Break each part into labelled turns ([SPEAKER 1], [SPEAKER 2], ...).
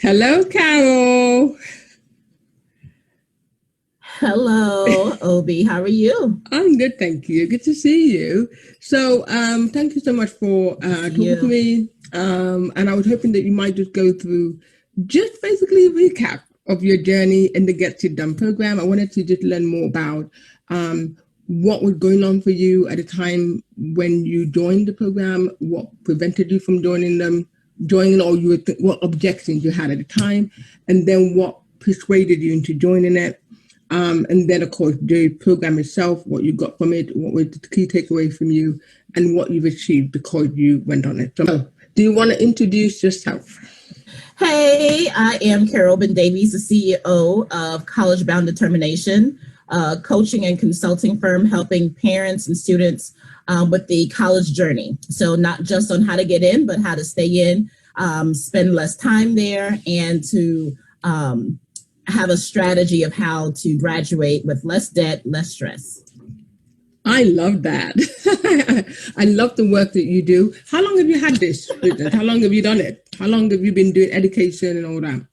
[SPEAKER 1] Hello, Carol.
[SPEAKER 2] Hello, Obi. How are you?
[SPEAKER 1] I'm good, thank you. Good to see you. So, thank you so much for
[SPEAKER 2] See
[SPEAKER 1] talking to
[SPEAKER 2] you.
[SPEAKER 1] me. And I was hoping that you might just go through just basically a recap of your journey in the Get It Done program. I wanted to just learn more about what was going on for you at the time when you joined the program, what prevented you from joining, or what objections you had at the time, and then what persuaded you into joining it. And then, of course, the program itself, what you got from it, what was the key takeaway from you, and what you've achieved because you went on it. So, do you want to introduce yourself?
[SPEAKER 2] Hey, I am Carol Ben Davies, the CEO of College Bound Determination, a coaching and consulting firm helping parents and students with the college journey. So, not just on how to get in, but how to stay in, spend less time there, and to have a strategy of how to graduate with less debt, less stress.
[SPEAKER 1] I love that. I love the work that you do. How long have you had this business? How long have you done it? How long have you been doing education and all that?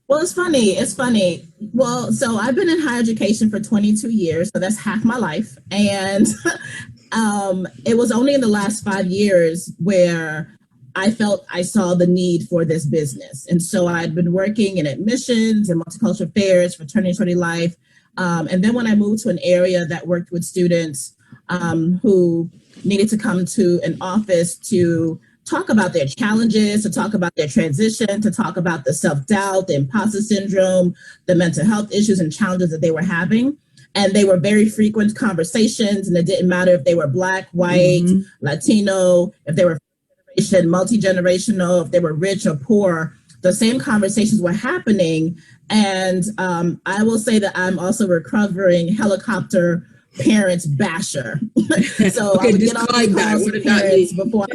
[SPEAKER 2] Well, it's funny. It's funny. Well, so I've been in higher education for 22 years, so that's half my life. And it was only in the last 5 years where I felt I saw the need for this business. And so I'd been working in admissions and multicultural affairs, fraternity life. And then when I moved to an area that worked with students who needed to come to an office to talk about their challenges, to talk about their transition, to talk about the self-doubt, the imposter syndrome, the mental health issues and challenges that they were having. And they were very frequent conversations, and it didn't matter if they were Black, white, Latino, if they were multi-generational, if they were rich or poor. The same conversations were happening. And I will say that I'm also a recovering helicopter parents basher. So
[SPEAKER 1] Okay,
[SPEAKER 2] I would get on these
[SPEAKER 1] describe that.
[SPEAKER 2] calls
[SPEAKER 1] What
[SPEAKER 2] with
[SPEAKER 1] does that
[SPEAKER 2] parents
[SPEAKER 1] mean?
[SPEAKER 2] before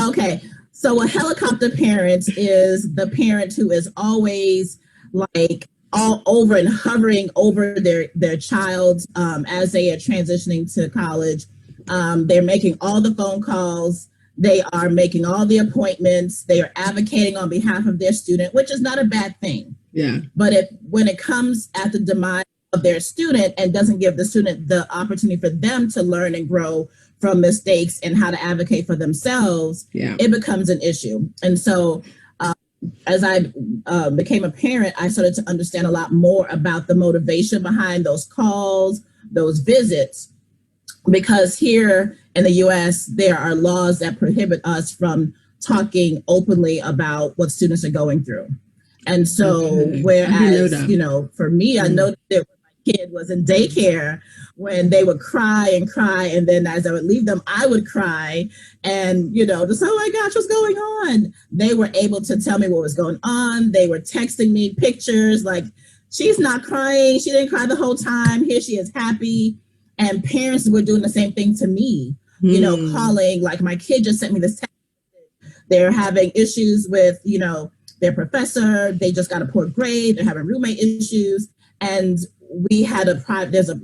[SPEAKER 2] okay. So a helicopter parent is the parent who is always like all over and hovering over their child as they are transitioning to college. They're making all the phone calls. They are making all the appointments. They are advocating on behalf of their student, which is not a bad thing.
[SPEAKER 1] Yeah.
[SPEAKER 2] But when it comes at the demise of their student and doesn't give the student the opportunity for them to learn and grow from mistakes and how to advocate for themselves, it becomes an issue. And so as I became a parent, I started to understand a lot more about the motivation behind those calls, those visits, because here in the US, there are laws that prohibit us from talking openly about what students are going through. And so, whereas, for me, I know that my kid was in daycare when they would cry and cry. And then as I would leave them, I would cry and, just, oh my gosh, what's going on? They were able to tell me what was going on. They were texting me pictures like, she's not crying. She didn't cry the whole time. Here she is happy. And parents were doing the same thing to me, calling, like my kid just sent me this text. They're having issues with, their professor. They just got a poor grade. They're having roommate issues. And we had there's a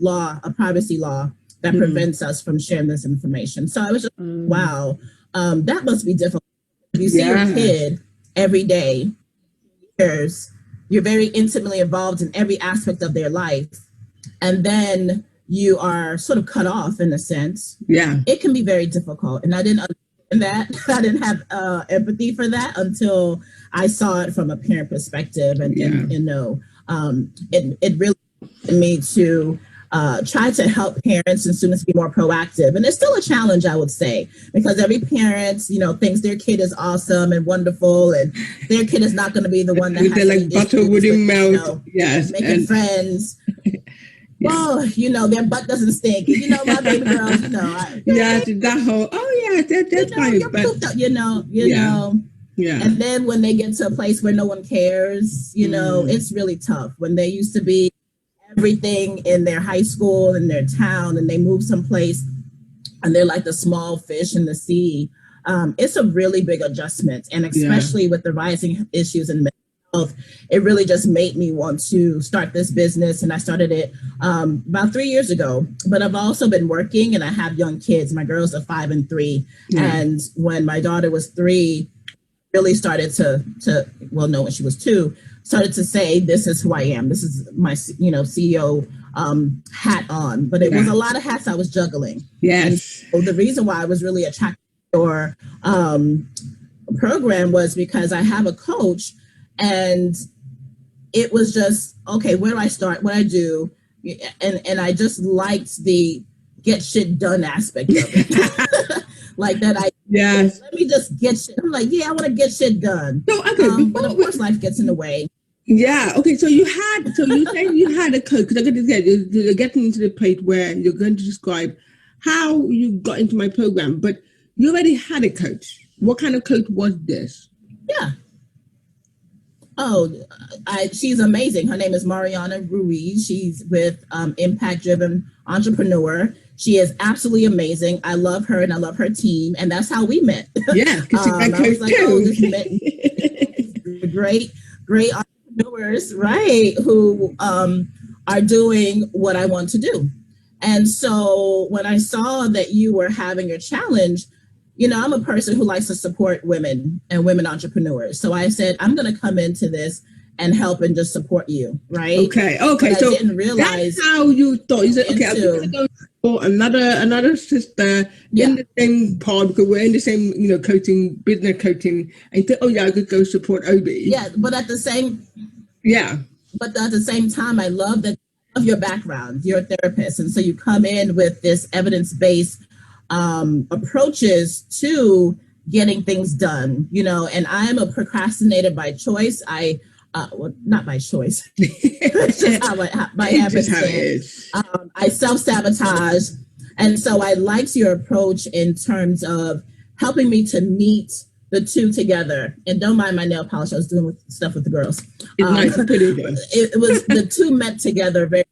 [SPEAKER 2] privacy law that prevents us from sharing this information. So I was just, wow, that must be difficult. If you see your kid every day, you're very intimately involved in every aspect of their life. And then you are sort of cut off in a sense.
[SPEAKER 1] Yeah.
[SPEAKER 2] It can be very difficult. And I didn't understand that. I didn't have empathy for that until I saw it from a parent perspective. And it really led me to try to help parents and students be more proactive. And it's still a challenge, I would say, because every parent, thinks their kid is awesome and wonderful, and their kid is not going to be the one that has
[SPEAKER 1] like butter wouldn't melt. Yes.
[SPEAKER 2] Making friends. Oh, their butt doesn't stink. My baby girls,
[SPEAKER 1] that whole, that's fine.
[SPEAKER 2] Yeah. And then when they get to a place where no one cares, it's really tough. When they used to be everything in their high school, in their town, and they move someplace and they're like the small fish in the sea, it's a really big adjustment. And especially with the rising issues in mental health, it really just made me want to start this business. And I started it about 3 years ago. But I've also been working, and I have young kids. My girls are 5 and 3. And when my daughter was 3, really started to well, no, when she was 2, started to say, this is who I am. This is my, CEO hat on. But it was a lot of hats I was juggling.
[SPEAKER 1] Yes.
[SPEAKER 2] And so the reason why I was really attracted to your program was because I have a coach, and it was just, okay, where do I start? What I do? And I just liked the get shit done aspect of it. Like that
[SPEAKER 1] yes.
[SPEAKER 2] Let me just get shit. I'm like, yeah, I want to get shit done.
[SPEAKER 1] So, okay,
[SPEAKER 2] but of course life gets in the way.
[SPEAKER 1] Yeah. Okay. So you say you had a coach, because I'm going to say you're getting into the point where you're going to describe how you got into my program, but you already had a coach. What kind of coach was this?
[SPEAKER 2] Yeah. Oh, she's amazing. Her name is Mariana Ruiz. She's with Impact Driven Entrepreneur. She is absolutely amazing. I love her and I love her team, and that's how we met.
[SPEAKER 1] Yeah, because she's my coach
[SPEAKER 2] like,
[SPEAKER 1] too.
[SPEAKER 2] Great entrepreneurs, right? Who are doing what I want to do. And so when I saw that you were having your challenge, I'm a person who likes to support women and women entrepreneurs. So I said, I'm going to come into this and help and just support you, right?
[SPEAKER 1] Okay.
[SPEAKER 2] But
[SPEAKER 1] so
[SPEAKER 2] I didn't realize
[SPEAKER 1] that's how you thought. You said, okay, I'm going to go for another sister in the same pod, because we're in the same, coaching, business coaching, and you think, oh yeah, I could go support Obi.
[SPEAKER 2] Yeah, but at the same time, I love your background. You're a therapist, and so you come in with this evidence-based approaches to getting things done, and I'm a procrastinator by choice. Well, not by choice. It's just how it is. I self-sabotage. And so I liked your approach in terms of helping me to meet the two together. And don't mind my nail polish. I was doing stuff with the girls.
[SPEAKER 1] It's nice and pretty.
[SPEAKER 2] It was the two met together very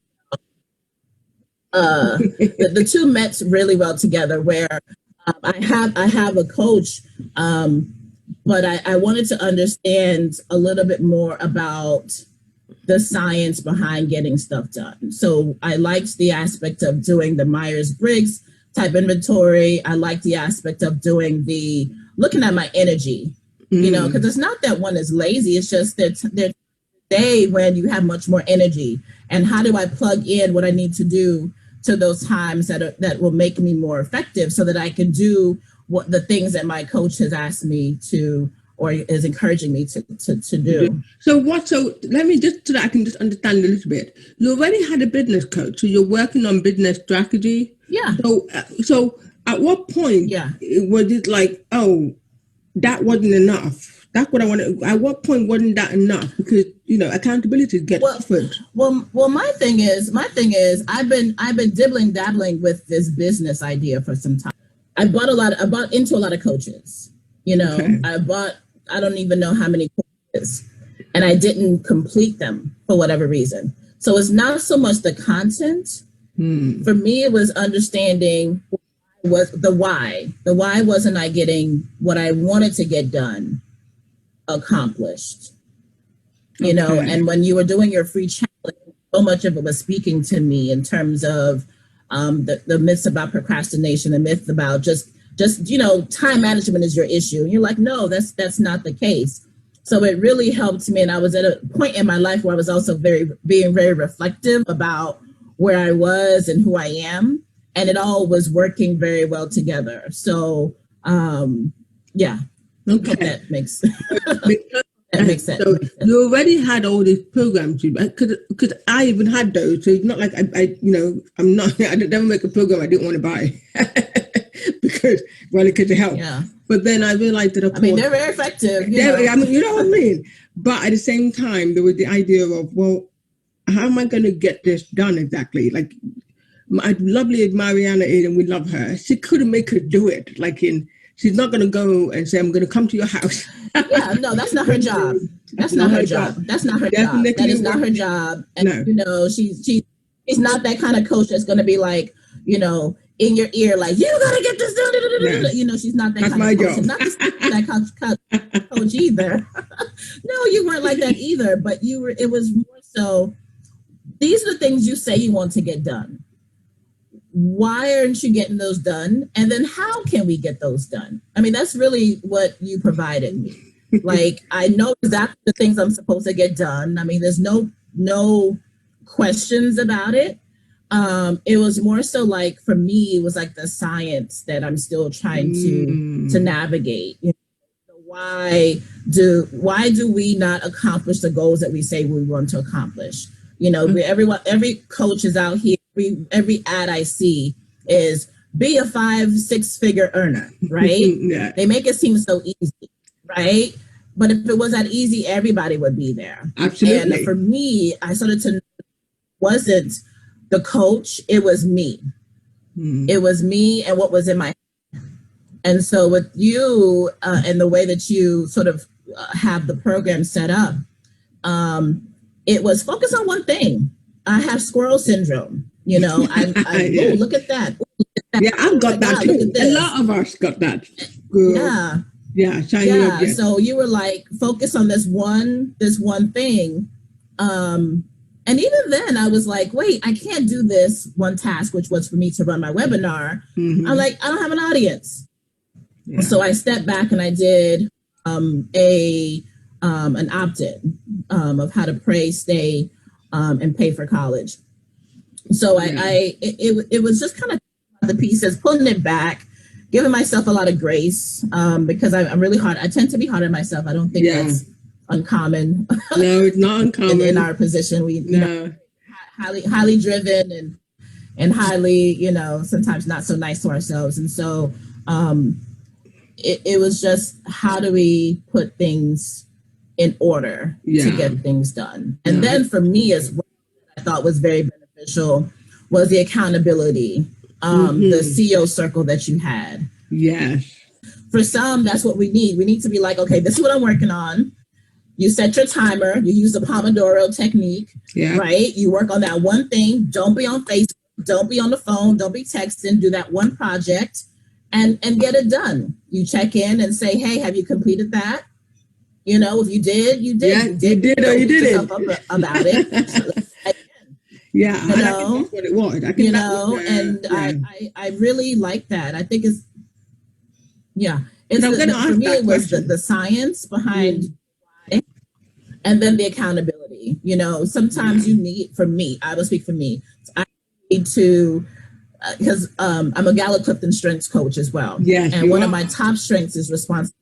[SPEAKER 2] the two met really well together, where I have a coach, but I wanted to understand a little bit more about the science behind getting stuff done. So I liked the aspect of doing the Myers-Briggs type inventory. I liked the aspect of doing looking at my energy, because it's not that one is lazy. It's just that there's a day when you have much more energy, and how do I plug in what I need to do to those times that will make me more effective, so that I can do what the things that my coach has asked me to, or is encouraging me to do.
[SPEAKER 1] So let me just, so that I can just understand a little bit. You already had a business coach, so you're working on business strategy.
[SPEAKER 2] Yeah.
[SPEAKER 1] So at what point was it like, oh, that wasn't enough? That's what I want to. At what point wasn't that enough? Because accountability gets offered.
[SPEAKER 2] Well, my thing is, I've been dibbling dabbling with this business idea for some time. I bought into a lot of coaches. Okay. I don't even know how many courses, and I didn't complete them for whatever reason. So it's not so much the content. For me, it was understanding the why. The why wasn't I getting what I wanted to get done accomplished. And when you were doing your free challenge, so much of it was speaking to me in terms of the myths about procrastination, the myth about just time management is your issue. And you're like, no, that's not the case. So it really helped me. And I was at a point in my life where I was also being very reflective about where I was and who I am. And it all was working very well together. So, yeah.
[SPEAKER 1] Okay.
[SPEAKER 2] That makes sense.
[SPEAKER 1] So you already had all these programs, because I even had those. So it's not like I never make a program I didn't want to buy because it helped.
[SPEAKER 2] Yeah.
[SPEAKER 1] But then I realized that, of course,
[SPEAKER 2] they're very effective.
[SPEAKER 1] You know what I mean? But at the same time, there was the idea of, well, how am I going to get this done exactly? Like, lovely as Mariana is, and we love her, she couldn't make her do it. She's not going to go and say, I'm going to come to your house.
[SPEAKER 2] Yeah, no, that's not her job. That's not her job. That's not her job. That is not her job. And, she's not that kind of coach that's going to be like, in your ear, like, you got to get this done.
[SPEAKER 1] Yes.
[SPEAKER 2] She's not that
[SPEAKER 1] that's
[SPEAKER 2] kind
[SPEAKER 1] my
[SPEAKER 2] of coach.
[SPEAKER 1] job.
[SPEAKER 2] Not that coach either. No, you weren't like that either. But it was more so, these are the things you say you want to get done. Why aren't you getting those done? And then how can we get those done? I mean, that's really what you provided me. Like, I know exactly the things I'm supposed to get done. I mean, there's no questions about it. It was more so like, for me, it was like the science that I'm still trying to navigate. You know, why do we not accomplish the goals that we say we want to accomplish? You know, every coach is out here. Every ad I see is be a 5-6 figure earner, right?
[SPEAKER 1] Yeah.
[SPEAKER 2] They make it seem so easy, right? But if it was that easy, everybody would be there.
[SPEAKER 1] Absolutely.
[SPEAKER 2] And for me, I started to wasn't the coach, it was me. It was me and what was in my head. And so with you and the way that you sort of have the program set up, it was focus on one thing. I have squirrel syndrome. You know,
[SPEAKER 1] Yeah.
[SPEAKER 2] Oh, look at that.
[SPEAKER 1] Yeah, I've got that too. A lot of us got that.
[SPEAKER 2] Yeah.
[SPEAKER 1] Yeah.
[SPEAKER 2] Yeah. So you were like, focus on this one thing. And even then I was like, wait, I can't do this one task, which was for me to run my webinar. I'm like, I don't have an audience. Yeah. So I stepped back and I did an opt-in of how to pray, stay, and pay for college. So it was just kind of the pieces, pulling it back, giving myself a lot of grace, because I'm really hard. I tend to be hard on myself. I don't think that's uncommon.
[SPEAKER 1] No, it's not uncommon.
[SPEAKER 2] in our position, we know, highly driven and highly, you know, sometimes not so nice to ourselves. And so it was just, how do we put things in order to get things done? And then for me as well, I thought was very beneficial was the accountability, the CEO circle that you had.
[SPEAKER 1] Yes.
[SPEAKER 2] For some, that's what we need. We need to be like, okay, this is what I'm working on. You set your timer, you use the Pomodoro technique, right? You work on that one thing. Don't be on Facebook, don't be on the phone, don't be texting, do that one project and get it done. You check in and say, hey, have you completed that? You know, if you did, you did.
[SPEAKER 1] Yeah, you did or you didn't.
[SPEAKER 2] About it.
[SPEAKER 1] Yeah,
[SPEAKER 2] you know,
[SPEAKER 1] that's what it was. I think
[SPEAKER 2] you know, and I really like that. I think it's, for me, it was the science behind it, and then the accountability. You know, sometimes you need, for me, I will speak for me, I need to, because I'm a Gallup Clifton strengths coach as well.
[SPEAKER 1] Yes,
[SPEAKER 2] and one of my top strengths is responsibility.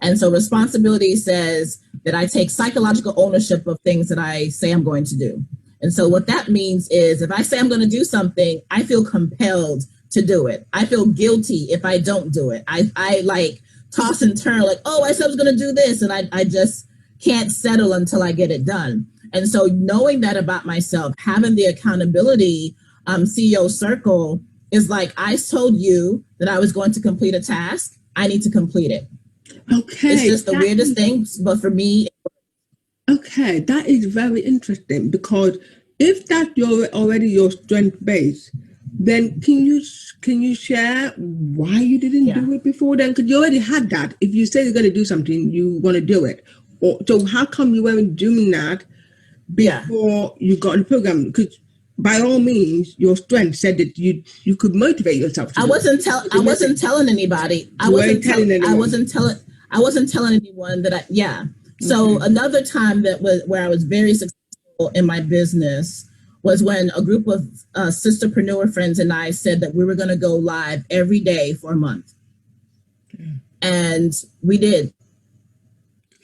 [SPEAKER 2] And so responsibility says that I take psychological ownership of things that I say I'm going to do. And so what that means is, if I say I'm going to do something, I feel compelled to do it. I feel guilty if I don't do it. I like toss and turn, like, oh, I said I was going to do this, and I just can't settle until I get it done. And so knowing that about myself, having the accountability CEO circle is like, I told you that I was going to complete a task. I need to complete it.
[SPEAKER 1] Okay.
[SPEAKER 2] It's just the weirdest thing, but for me.
[SPEAKER 1] Okay, that is very interesting, because if that's already your strength base, then can you share why you didn't do it before then? Because you already had that. If you say you're going to do something, you want to do it. So how come you weren't doing that before you got in the program? Because by all means, your strength said that you could motivate yourself.
[SPEAKER 2] I wasn't telling anybody. I wasn't telling anyone that So another time that was where I was very successful in my business was when a group of sisterpreneur friends and I said that we were going to go live every day for a month. And we did.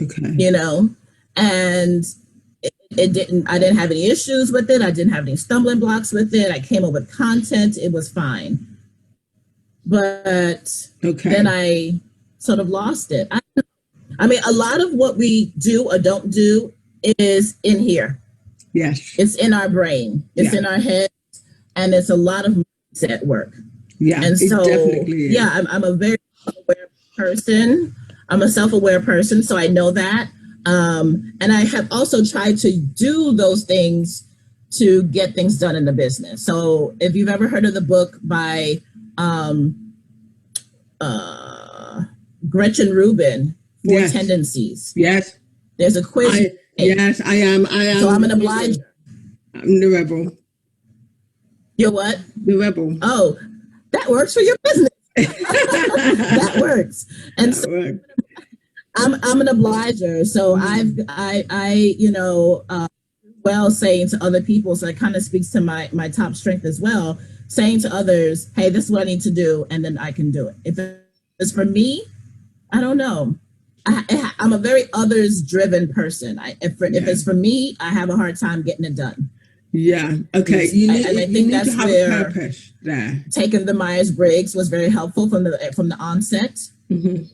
[SPEAKER 2] Okay. You know, and I didn't have any issues with it. I didn't have any stumbling blocks with it. I came up with content. It was fine. But then I sort of lost it. I mean, a lot of what we do or don't do is in here.
[SPEAKER 1] Yes.
[SPEAKER 2] It's in our brain. It's in our head. And it's a lot of mindset work.
[SPEAKER 1] Yeah.
[SPEAKER 2] And so, I'm a very aware person. I'm a self-aware person, so I know that. And I have also tried to do those things to get things done in the business. So if you've ever heard of the book by Gretchen Rubin, Four Tendencies.
[SPEAKER 1] Yes.
[SPEAKER 2] There's a quiz.
[SPEAKER 1] Yes, I am.
[SPEAKER 2] So I'm an obliger.
[SPEAKER 1] I'm the rebel.
[SPEAKER 2] You're what?
[SPEAKER 1] The rebel.
[SPEAKER 2] Oh, that works for your business. That works. And I'm an obliger, so I well saying to other people, so it kind of speaks to my top strength as well, saying to others, hey, this is what I need to do, and then I can do it. If it's for me, I don't know. I'm a very others driven person. If it's for me, I have a hard time getting it done.
[SPEAKER 1] Yeah. Okay.
[SPEAKER 2] I think that's where
[SPEAKER 1] purpose there.
[SPEAKER 2] Taking the Myers-Briggs was very helpful from the onset.
[SPEAKER 1] Mm-hmm.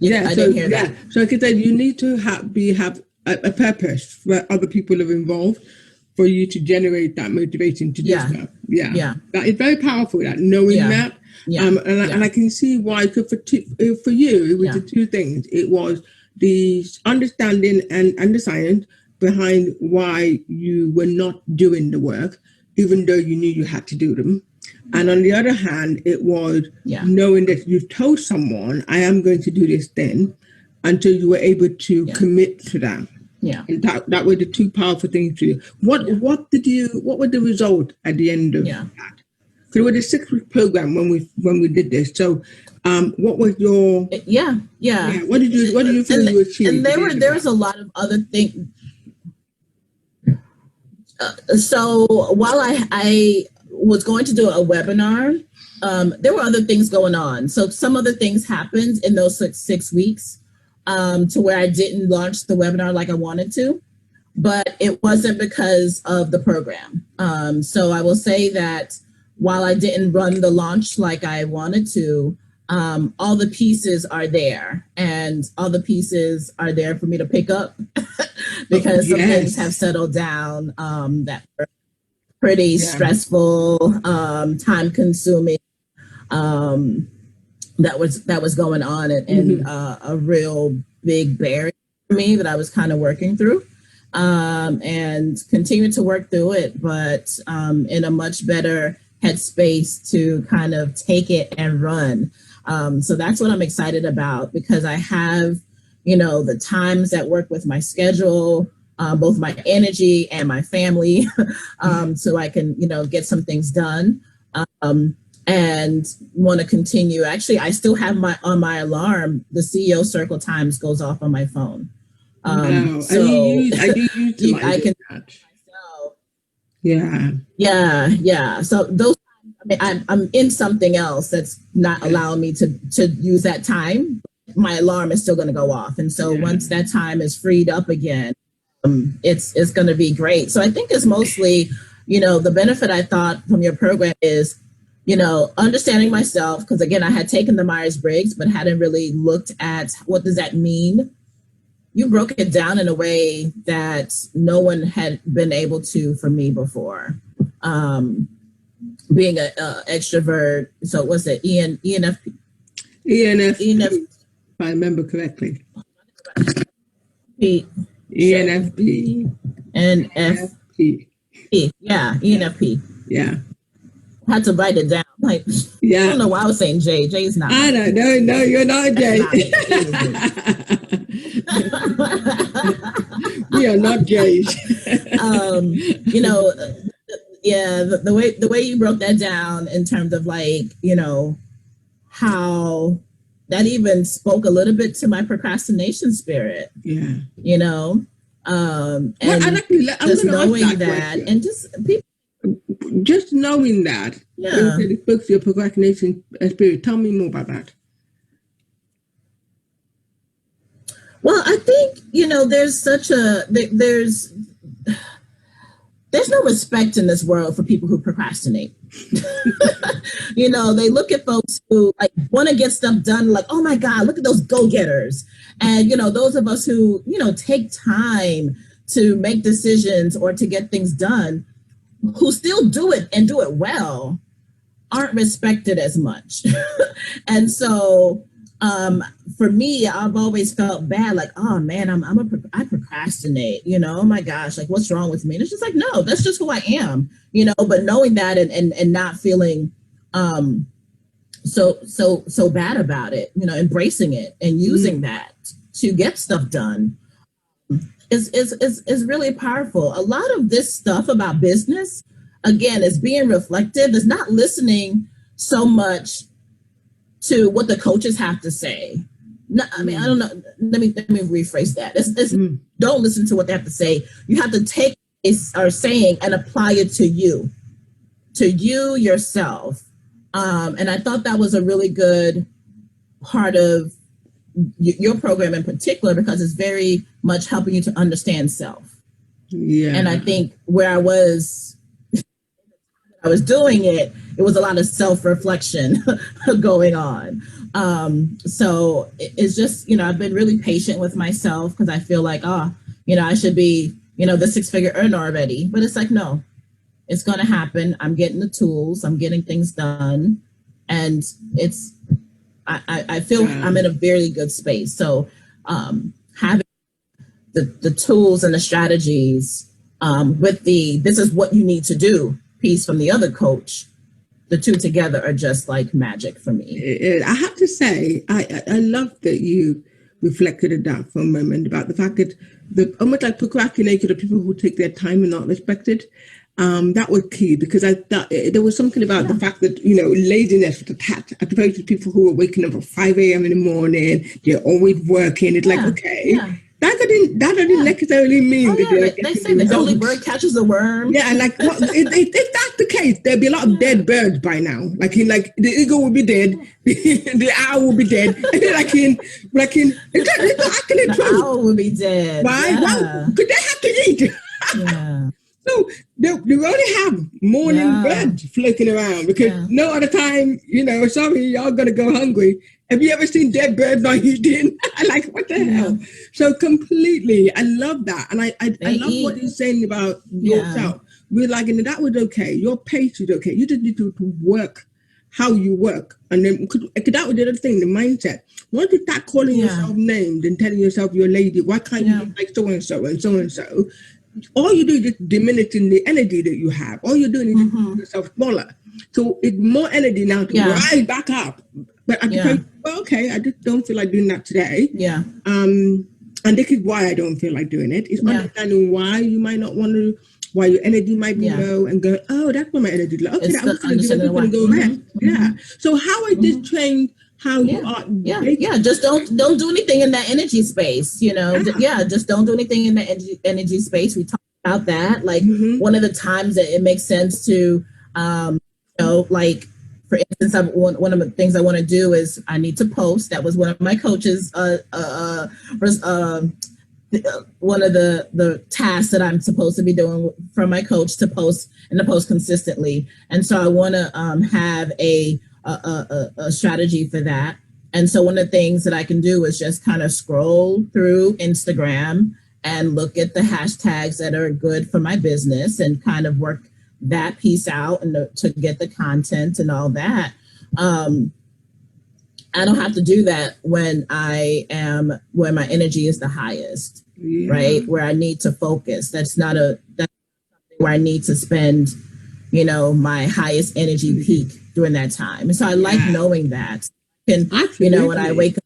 [SPEAKER 2] I didn't hear that.
[SPEAKER 1] So like I said, you need to have a purpose where other people are involved for you to generate that motivation to do stuff. Yeah. That is very powerful, that knowing that. And I can see why, for you, it was the two things. It was the understanding and the science behind why you were not doing the work, even though you knew you had to do them. And on the other hand, it was knowing that you told someone, I am going to do this thing, until you were able to commit to that.
[SPEAKER 2] Yeah.
[SPEAKER 1] And that were the two powerful things to you. What was the result at the end of that? So it was a 6-week program when we did this. So what was your What do you feel you achieved?
[SPEAKER 2] And there was a lot of other things. So while I was going to do a webinar, there were other things going on. So some other things happened in those 6 weeks to where I didn't launch the webinar like I wanted to, but it wasn't because of the program. So I will say that while I didn't run the launch like I wanted to, all the pieces are there, and all the pieces are there for me to pick up because some things have settled down that were pretty stressful, time consuming, that was going on, and a real big barrier for me that I was kind of working through, and continue to work through it, but in a much better headspace to kind of take it and run. So that's what I'm excited about, because I have, the times that work with my schedule, both my energy and my family, so I can, get some things done, and want to continue. Actually, I still have on my alarm, the CEO Circle times goes off on my phone. So I can. Yeah. So those, I'm in something else that's not allowing me to use that time. My alarm is still going to go off, and so once that time is freed up again, it's going to be great. So I think it's mostly, the benefit I thought from your program is, understanding myself, because again, I had taken the Myers-Briggs, but hadn't really looked at what does that mean. You broke it down in a way that no one had been able to for me before. Being an extrovert, so what's it, ENFP?
[SPEAKER 1] ENFP, if I remember correctly. ENFP.
[SPEAKER 2] NFP. Yeah, ENFP.
[SPEAKER 1] Yeah.
[SPEAKER 2] I had to write it down. Like, I don't know why I was saying J. J's not.
[SPEAKER 1] I don't know. No, you're not J. We are not J's. The way you broke that down in terms of like, how that even spoke a little bit to my procrastination spirit. Yeah. And just knowing that, and just people. Just knowing that, it spoke to your procrastination spirit. Tell me more about that.
[SPEAKER 2] Well, I think, there's there's no respect in this world for people who procrastinate. They look at folks who want to get stuff done, like, oh my God, look at those go-getters. And, those of us who, take time to make decisions or to get things done, who still do it and do it well, aren't respected as much. And so for me, I've always felt bad, like, oh man, I procrastinate, oh my gosh, like what's wrong with me? And it's just like, no, that's just who I am, but knowing that and not feeling so bad about it, embracing it and using that to get stuff done is really powerful. A lot of this stuff about business, again, is being reflective, is not listening so much to what the coaches have to say, No, I mean, I don't know. Let me rephrase that. Don't listen to what they have to say. You have to take what they are saying and apply it to you yourself. And I thought that was a really good part of your program in particular, because it's very much helping you to understand self.
[SPEAKER 1] Yeah.
[SPEAKER 2] And I think where I was doing it, it was a lot of self-reflection going on. So it's just, I've been really patient with myself, because I feel like, I should be, the 6-figure earner already. But it's like, no, it's going to happen. I'm getting the tools, I'm getting things done. And I feel I'm in a very good space. So having the tools and the strategies with this is what you need to do piece from the other coach, the two together are just like magic for me.
[SPEAKER 1] I have to say, I love that you reflected on that for a moment, about the fact that almost like procrastinators are people who take their time and not respect it. That was key, because I thought there was something about the fact that, laziness was attached to people who are waking up at 5 a.m. in the morning. They're always working. It's like, okay, that doesn't necessarily mean that
[SPEAKER 2] they say the early bird catches the worm.
[SPEAKER 1] Yeah, and like, well, if that's the case, there'd be a lot of dead birds by now. Like the eagle will be dead, the owl will be dead. It's actually
[SPEAKER 2] the
[SPEAKER 1] true.
[SPEAKER 2] Owl will be dead.
[SPEAKER 1] Why?
[SPEAKER 2] Yeah.
[SPEAKER 1] Well, because they have to eat.
[SPEAKER 2] Yeah.
[SPEAKER 1] So they only have morning birds floating around, because no other time, sorry, y'all gonna go hungry. Have you ever seen dead birds not eating? Like, what the hell? So completely, I love that. And I love what you're saying about yourself. We're like, and that was okay. Your pace is okay. You just need to work how you work. And then that was the other thing, the mindset. Once you start calling yourself names and telling yourself you're a lady, why can't you be like so-and-so and so-and-so? All you do is just diminishing the energy that you have. All you're doing is just making yourself smaller. So it's more energy now to rise back up. But I just well, okay, I just don't feel like doing that today.
[SPEAKER 2] Yeah.
[SPEAKER 1] And this is why I don't feel like doing it. It's understanding why you might not want to, why your energy might be low, and go, oh, that's why my energy is low. Okay, I'm going to go rest. Yeah. So how I just changed how you are.
[SPEAKER 2] Just don't do anything in that energy space. Just don't do anything in the energy space. We talked about that. Like one of the times that it makes sense to, like, for instance, one of the things I want to do is I need to post. That was one of my coaches. One of the tasks that I'm supposed to be doing from my coach, to post consistently. And so I want to have a strategy for that. And so one of the things that I can do is just kind of scroll through Instagram and look at the hashtags that are good for my business, and kind of work that piece out, and to get the content and all that. I don't have to do that when where my energy is the highest, right? Where I need to focus. That's something where I need to spend, my highest energy peak during that time. And so I like knowing that. And, when I wake up,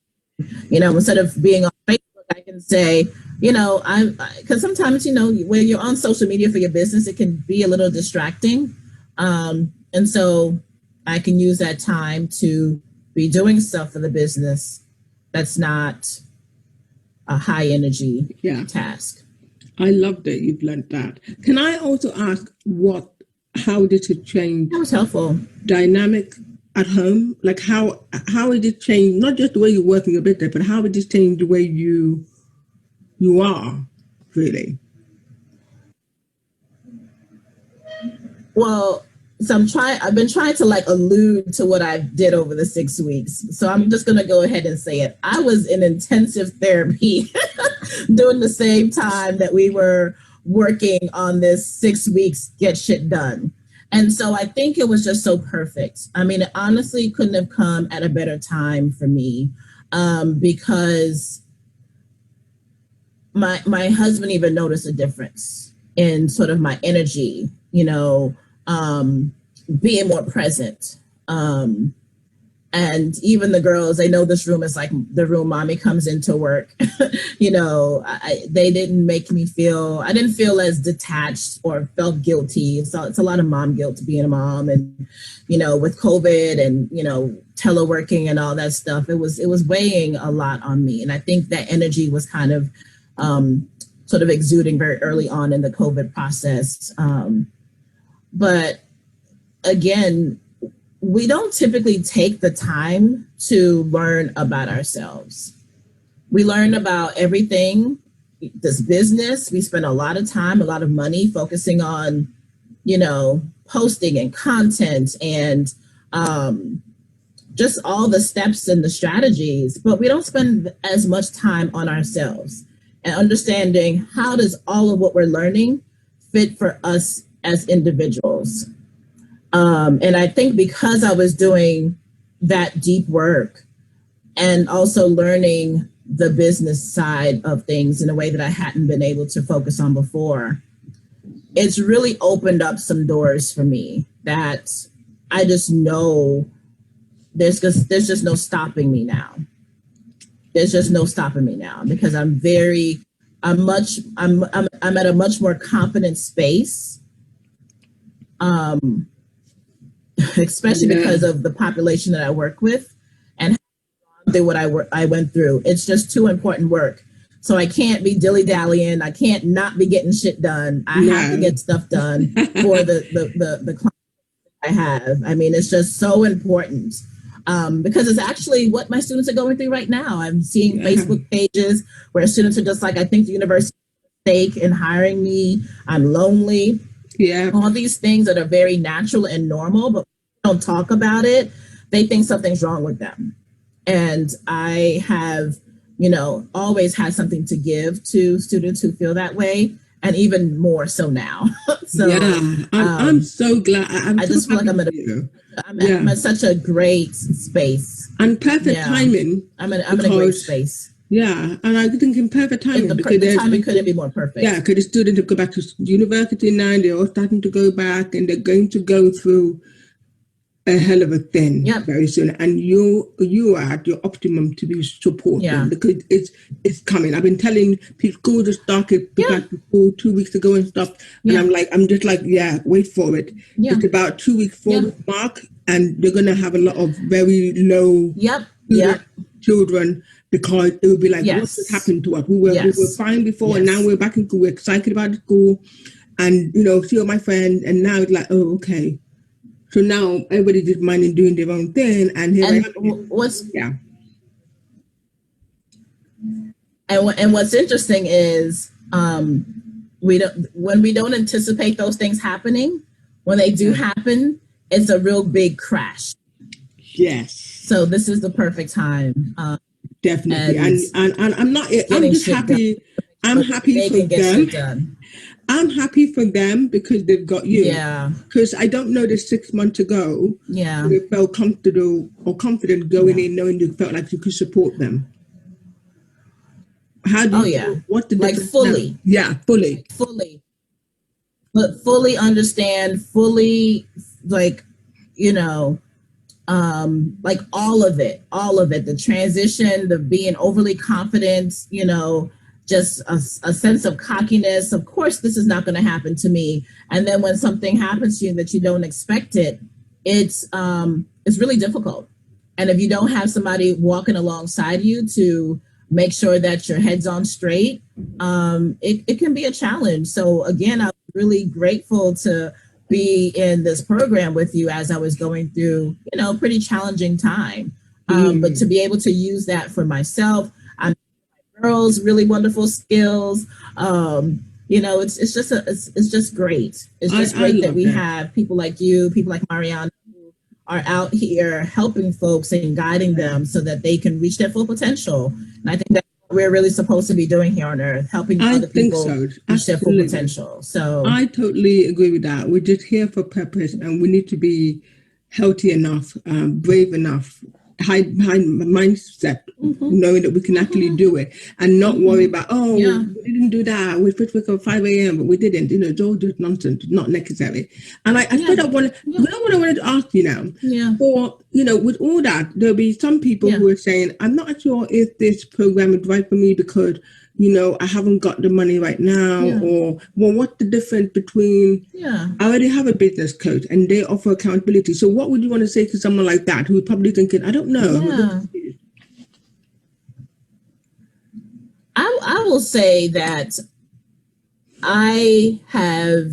[SPEAKER 2] instead of being on Facebook, I can say, because sometimes, when you're on social media for your business, it can be a little distracting. And so I can use that time to be doing stuff for the business that's not a high energy task.
[SPEAKER 1] I love that you've learned that. Can I also ask how did it change?
[SPEAKER 2] That was helpful.
[SPEAKER 1] Dynamic at home? Like how did it change, not just the way you work in your business, but how did it change the way you are, really?
[SPEAKER 2] Well, so I've been trying to like allude to what I did over the 6 weeks. So I'm just going to go ahead and say it. I was in intensive therapy during the same time that we were working on this 6 weeks get shit done. And so I think it was just so perfect. I mean, it honestly couldn't have come at a better time for me, because my husband even noticed a difference in sort of my energy, being more present, And even the girls, they know this room is like the room mommy comes into work. You know, they didn't make me feel, I didn't feel as detached or felt guilty. So it's a lot of mom guilt being a mom. And, you know, with COVID and, you know, teleworking and all that stuff, it was weighing a lot on me. And I think that energy was kind of sort of exuding very early on in the COVID process. But again, we don't typically take the time to learn about ourselves. We learn about everything, this business. We spend a lot of time, a lot of money focusing on, you know, posting and content and just all the steps and the strategies, but we don't spend as much time on ourselves and understanding how does all of what we're learning fit for us as individuals. And I think because I was doing that deep work and also learning the business side of things in a way that I hadn't been able to focus on before, it's really opened up some doors for me that I just know there's just no stopping me now. There's just no stopping me now because I'm at a much more confident space. Especially because of the population that I work with and what I went through. It's just too important work. So I can't be dilly-dallying. I can't not be getting shit done. I have to get stuff done for the client I have. I mean, it's just so important because it's actually what my students are going through right now. I'm seeing Facebook pages where students are just like, I think the university mistake in hiring me. I'm lonely. Yeah. All these things that are very natural and normal, but don't talk about it. They think something's wrong with them. And I have, you know, always had something to give to students who feel that way, and even more so now. So
[SPEAKER 1] yeah, I'm so glad.
[SPEAKER 2] I just feel like I'm at such a great space.
[SPEAKER 1] And perfect timing.
[SPEAKER 2] I'm in a great space.
[SPEAKER 1] Yeah, and I think in perfect timing.
[SPEAKER 2] The timing couldn't be more perfect.
[SPEAKER 1] Yeah, because the students have go back to university now, they're all starting to go back, and they're going to go through a hell of a thing very soon. And you are at your optimum to be supporting because it's coming. I've been telling people school just started back to school 2 weeks ago and stuff, and I'm just like, wait for it. It's about 2 weeks forward mark, and they're gonna have a lot of very low children. Because it would be like, what has happened to us? We were fine before, and now we're back in school. We're excited about the school, and you know, see all my friends, and now it's like, oh, okay. So now everybody's just minding doing their own thing, and here I am.
[SPEAKER 2] And what's interesting is when we don't anticipate those things happening, when they do happen, it's a real big crash.
[SPEAKER 1] Yes.
[SPEAKER 2] So this is the perfect time.
[SPEAKER 1] Definitely, and I'm not. I'm just happy. I'm happy for them. I'm happy for them because they've got you. Yeah. Because I don't know this 6 months ago. Yeah. They felt comfortable or confident going in, knowing you felt like you could support them. How do you? What the
[SPEAKER 2] like fully?
[SPEAKER 1] Now? Yeah, fully.
[SPEAKER 2] But fully understand. Fully, like, you know. Like all of it, the transition, the being overly confident, you know, just a sense of cockiness. Of course, this is not going to happen to me. And then when something happens to you that you don't expect it's really difficult. And if you don't have somebody walking alongside you to make sure that your head's on straight, it can be a challenge. So again, I'm really grateful to be in this program with you as I was going through, you know, pretty challenging time. But to be able to use that for myself, I'm girls really wonderful skills. You know, it's just great. It's just great that we have people like you, people like Mariana, who are out here helping folks and guiding them so that they can reach their full potential. And I think that's what we're really supposed to be doing here on Earth, helping other people reach their full potential. So
[SPEAKER 1] I totally agree with that. We're just here for purpose, and we need to be healthy enough, brave enough mindset, knowing that we can actually do it and not worry about, we didn't do that. We put at 5 a.m., but we didn't. It's all just nonsense, not necessary. And I suppose what I wanted to ask you now, for, with all that, there'll be some people who are saying, I'm not sure if this program is right for me because, I haven't got the money right now, or, well, what's the difference between, I already have a business coach and they offer accountability. So what would you want to say to someone like that who's probably thinking, I don't know.
[SPEAKER 2] Yeah. I will say that I have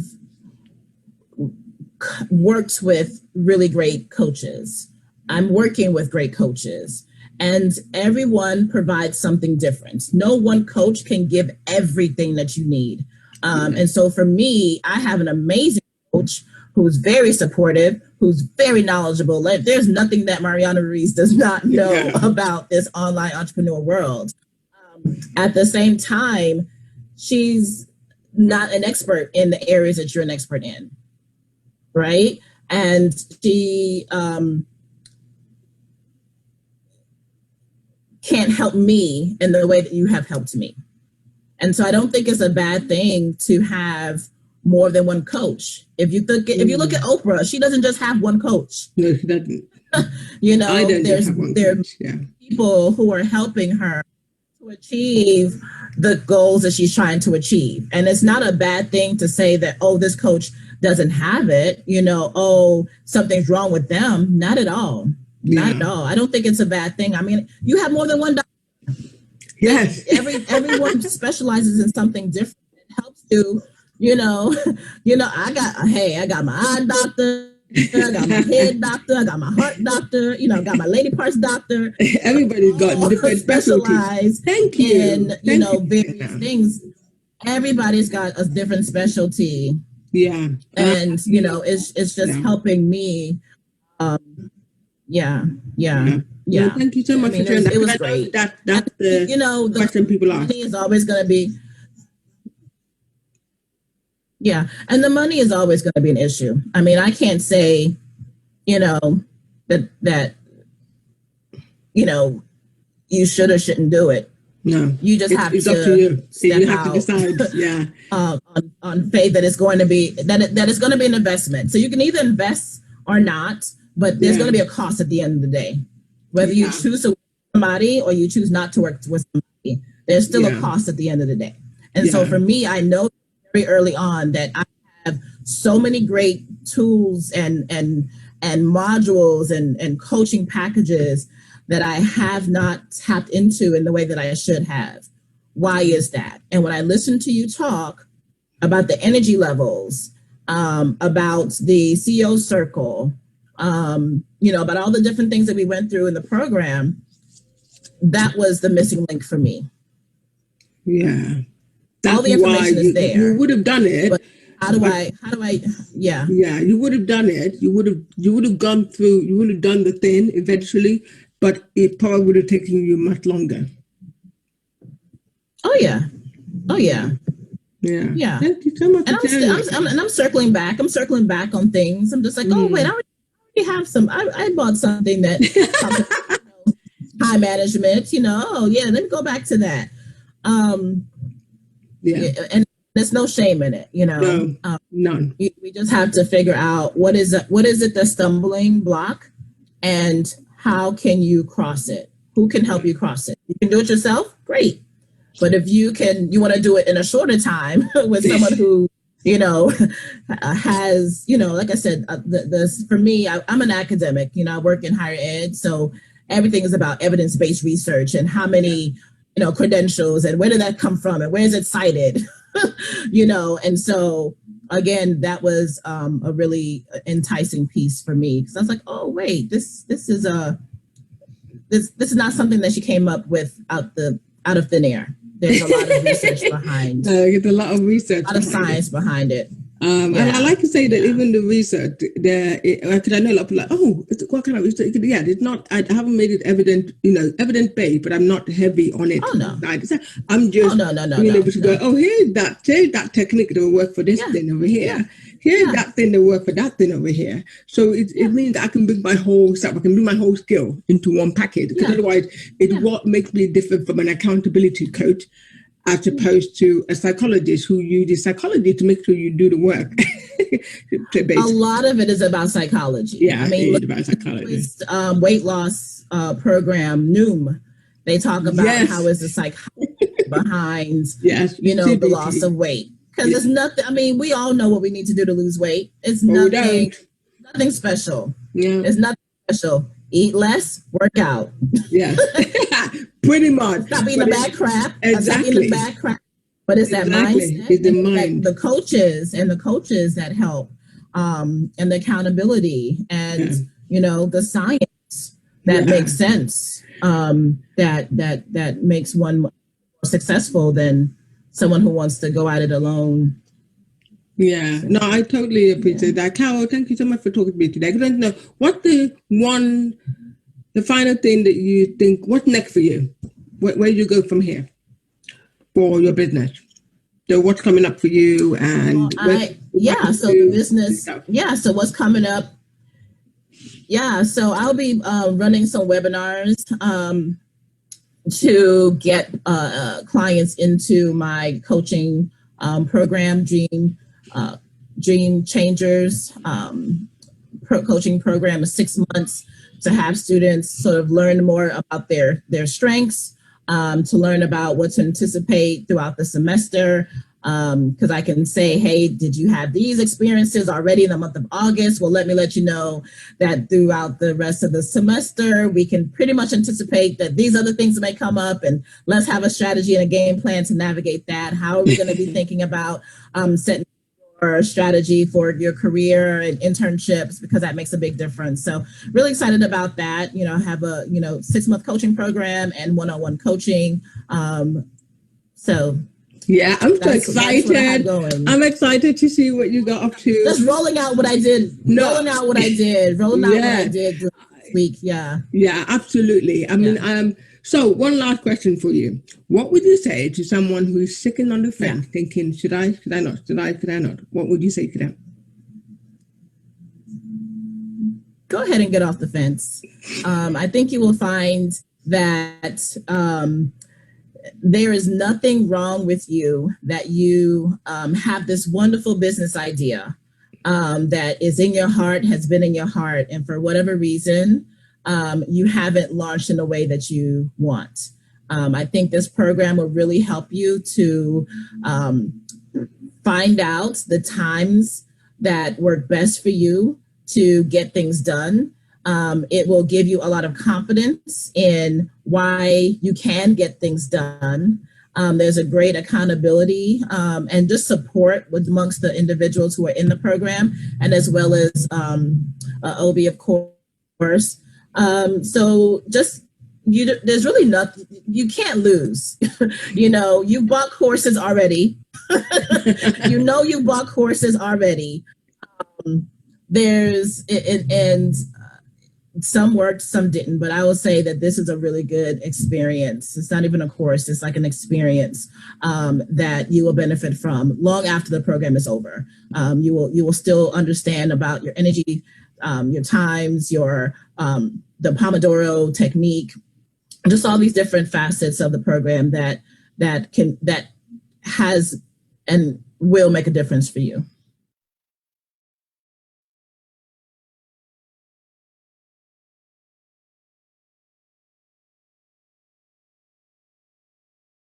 [SPEAKER 2] worked with really great coaches. I'm working with great coaches. And everyone provides something different. No one coach can give everything that you need. And so for me, I have an amazing coach who's very supportive, who's very knowledgeable. There's nothing that Mariana Ruiz does not know about this online entrepreneur world. At the same time, she's not an expert in the areas that you're an expert in, right? And she can't help me in the way that you have helped me. And so I don't think it's a bad thing to have more than one coach. If you look at Oprah, she doesn't just have one coach.
[SPEAKER 1] No, she doesn't.
[SPEAKER 2] There are people who are helping her to achieve the goals that she's trying to achieve. And it's not a bad thing to say that, this coach doesn't have it, something's wrong with them. Not at all. Not at all. I don't think it's a bad thing. I mean, you have more than one doctor.
[SPEAKER 1] Yes.
[SPEAKER 2] Everyone specializes in something different. It helps you, I got my eye doctor, I got my head doctor, I got my heart doctor, I got my lady parts doctor.
[SPEAKER 1] Everybody's got different specialties. Thank you.
[SPEAKER 2] In, various things. Everybody's got a different specialty.
[SPEAKER 1] Yeah.
[SPEAKER 2] And, it's just helping me. Yeah.
[SPEAKER 1] Well, thank you so much for sharing that.
[SPEAKER 2] It was great.
[SPEAKER 1] That's the question people ask.
[SPEAKER 2] Money is always going to be, and the money is always going to be an issue. I mean, I can't say, that you should or shouldn't do it.
[SPEAKER 1] No,
[SPEAKER 2] you just have
[SPEAKER 1] it's
[SPEAKER 2] to
[SPEAKER 1] up to you.
[SPEAKER 2] Step
[SPEAKER 1] you have
[SPEAKER 2] out,
[SPEAKER 1] to decide. Yeah,
[SPEAKER 2] on faith that it's going to be that it's going to be an investment. So you can either invest or not, but there's going to be a cost at the end of the day. Whether you choose to work with somebody or you choose not to work with somebody, there's still a cost at the end of the day. And so for me, I know very early on that I have so many great tools and modules and coaching packages that I have not tapped into in the way that I should have. Why is that? And when I listen to you talk about the energy levels, about the CEO circle, about all the different things that we went through in the program, that was the missing link for me.
[SPEAKER 1] Yeah.
[SPEAKER 2] All the information is there.
[SPEAKER 1] You would have done it.
[SPEAKER 2] But how do I,
[SPEAKER 1] Yeah, you would have done it. You would have gone through, you would have done the thing eventually, but it probably would have taken you much longer. Oh yeah. Yeah. Thank you so much.
[SPEAKER 2] And I'm circling back. I'm circling back on things. I'm just like, wait, I already have some. I bought something that high management. Let me go back to that. And there's no shame in it.
[SPEAKER 1] No, none.
[SPEAKER 2] We just have to figure out what is it the stumbling block, and how can you cross it? Who can help you cross it? You can do it yourself. Great. But if you want to do it in a shorter time with someone who, has, like I said, for me, I'm an academic, I work in higher ed. So everything is about evidence-based research and how many, credentials and where did that come from and where is it cited, and so again, that was a really enticing piece for me because I was like, oh, wait, this is not something that she came up with out of thin air. There's a lot of research behind.
[SPEAKER 1] There's a lot of research.
[SPEAKER 2] A lot of science behind it.
[SPEAKER 1] And I like to say that even the research, because I know a lot of people are like, what kind of research? Yeah, it's not. I haven't made it evidence based, but I'm not heavy on it.
[SPEAKER 2] Oh no,
[SPEAKER 1] I'm just being able to go. Oh, here's that technique that will work for this thing over here. here's that thing that worked for that thing over here. So it means I can bring my whole stuff, I can bring my whole skill into one package. Because otherwise, it's what makes me different from an accountability coach as opposed to a psychologist who uses psychology to make sure you do the work.
[SPEAKER 2] A lot of it is about psychology.
[SPEAKER 1] Yeah, I mean, it's about psychology.
[SPEAKER 2] Weight loss program, Noom. They talk about how is the psychology behind, the loss of weight. Because it's nothing. I mean, we all know what we need to do to lose weight. It's nothing special. Yeah, it's nothing special. Eat less, work out.
[SPEAKER 1] Yeah, pretty much.
[SPEAKER 2] Stop eating the bad crap.
[SPEAKER 1] Exactly.
[SPEAKER 2] Stop eating the bad crap. But it's that mindset.
[SPEAKER 1] It's the mind.
[SPEAKER 2] The coaches that help, and the accountability and the science that makes sense. That makes one more successful than someone who wants to go at it alone.
[SPEAKER 1] Yeah, no, I totally appreciate that. Carol, thank you so much for talking to me today. I don't know what the final thing that you think, what's next for you? Where do you go from here for your business? So what's coming up for you? And
[SPEAKER 2] the business. Yeah, so what's coming up? Yeah, so I'll be running some webinars to get clients into my coaching program, Dream Changers coaching program of 6 months to have students sort of learn more about their strengths, to learn about what to anticipate throughout the semester. Because I can say, hey, did you have these experiences already in the month of August? Well, let you know that throughout the rest of the semester, we can pretty much anticipate that these other things may come up, and let's have a strategy and a game plan to navigate that. How are we going to be thinking about setting your strategy for your career and internships, because that makes a big difference. So really excited about that. I have a 6-month coaching program and one-on-one coaching.
[SPEAKER 1] Yeah, I'm so excited. I'm excited to see what you got up to.
[SPEAKER 2] Just rolling out what I did. Rolling out what I did this week. Yeah.
[SPEAKER 1] Yeah, absolutely. I mean, so one last question for you. What would you say to someone who's sitting on the fence thinking, should I not? What would you say to them?
[SPEAKER 2] Go ahead and get off the fence. I think you will find that there is nothing wrong with you, that you have this wonderful business idea that is in your heart, has been in your heart, and for whatever reason, you haven't launched in a way that you want. I think this program will really help you to find out the times that work best for you to get things done. It will give you a lot of confidence in why you can get things done. There's a great accountability and just support amongst the individuals who are in the program, and as well as OB, of course. So just there's really nothing you can't lose. You bought courses already. You bought courses already. Some worked, some didn't, but I will say that this is a really good experience. It's not even a course, it's like an experience that you will benefit from long after the program is over. You will still understand about your energy, your times, the Pomodoro technique, just all these different facets of the program that has and will make a difference for you.